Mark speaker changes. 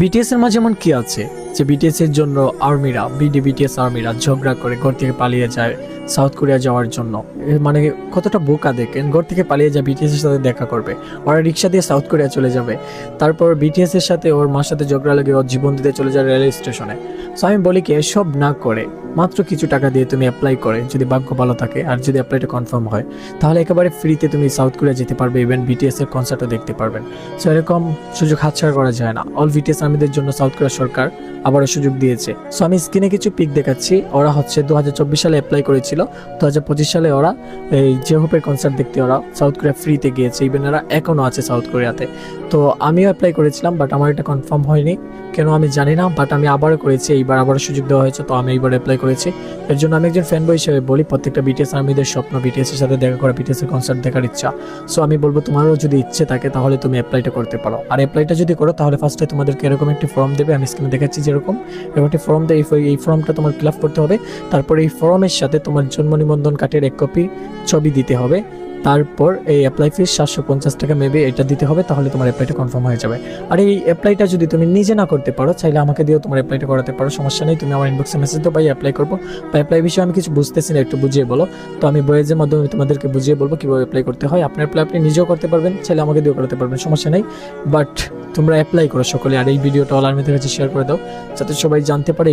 Speaker 1: BTS এর মাঝে এমন কি আছে যে বিটিএস এর জন্য আর্মিরা বিটিএস আর্মিরা ঝগড়া করে ঘর থেকে পালিয়ে যায় সাউথ কোরিয়া যাওয়ার জন্য। মানে কতটা বোকা দেখেন, ঘর থেকে পালিয়ে যায় বিটিএস এর সাথে দেখা করবে, ওরা রিক্সা দিয়ে সাউথ কোরিয়া চলে যাবে, তারপর বিটিএস এর সাথে ওর মার সাথে ঝগড়া লেগে ওর জীবন দিতে চলে যায় রেল স্টেশনে। সো আমি বলি কি, এসব না করে মাত্র কিছু টাকা দিয়ে তুমি অ্যাপ্লাই করে, যদি ভাগ্য ভালো থাকে আর যদি অ্যাপ্লাইটা কনফার্ম হয়, তাহলে একেবারে ফ্রিতে তুমি সাউথ কোরিয়া যেতে পারবে, ইভেন বিটিএস এর কনসার্টও দেখতে পারবেন। সো এরকম সুযোগ হাতছাড়া করা যায় না। অল বিটিএস আর্মিদের জন্য সাউথ কোরিয়া সরকার আবারও সুযোগ দিয়েছে। সো আমি স্ক্রিনে কিছু পিক দেখাচ্ছি। ওরা হচ্ছে 2024 সালে অ্যাপ্লাই করেছিল, 2025 সালে ওরা এই জেহোপের কনসার্ট দেখতে ওরা সাউথ কোরিয়া ফ্রিতে গিয়েছে, ইভেন এরা এখনও আছে সাউথ কোরিয়াতে। তো আমিও অ্যাপ্লাই করেছিলাম, বাট আমার এটা কনফার্ম হয়নি, কেন আমি জানি না, বাট আমি আবারও করেছি, এইবার আবারও সুযোগ দেওয়া হয়েছে, তো আমি এইবার অ্যাপ্লাই করেছি। এর জন্য আমি একজন ফ্যান বয় হিসেবে বলি, প্রত্যেকটা বিটিএস আর্মিদের স্বপ্ন বিটিএস এর সাথে দেখা করা, বিটিএস এর কনসার্ট দেখার ইচ্ছা। সো আমি বলবো তোমারও যদি ইচ্ছে থাকে তাহলে তুমি অ্যাপ্লাইটা করতে পারো। আর অ্যাপ্লাইটা যদি করো তাহলে ফার্স্টে তোমাদেরকে এরকম একটি ফর্ম দেবে, আমি স্ক্রিনে দেখাচ্ছি যেরকম এরকম একটি ফর্ম দেয়। এই ফর্মটা তোমার ফিল আপ করতে হবে, তারপর এই ফর্মের সাথে তোমার জন্ম নিবন্ধন কার্ডের 1 কপি ছবি দিতে হবে, তারপর এই অ্যাপ্লাই ফিস 750 টাকা মেবি এটা দিতে হবে, তাহলে তোমার অ্যাপ্লাইটা কনফার্ম হয়ে যাবে। আর এই অ্যাপ্লাইটা যদি তুমি নিজে না করতে পারো, চাইলে আমাকে দিয়েও তোমার অ্যাপ্লাইটা করাতে পারো, সমস্যা নেই। তুমি আমার ইনবক্সে মেসেজ দাও, ভাই অ্যাপ্লাই করবো বা অ্যাপ্লাই বিষয়ে আমি কিছু বুঝতেছি না, একটু বুঝিয়ে বলো। তো আমি বয়েজের মাধ্যমে তোমাদেরকে বুঝিয়ে বলবো কীভাবে অ্যাপ্লাই করতে হয়। আপনার অ্যাপ্লাই আপনি নিজেও করতে পারবেন, চাইলে আমাকে দিয়েও করতে পারবেন, সমস্যা নেই। বাট তোমরা অ্যাপ্লাই করো সকলে, আর এই ভিডিওটা অল আর্মিদের কাছে শেয়ার করে দাও যাতে সবাই জানতে পারে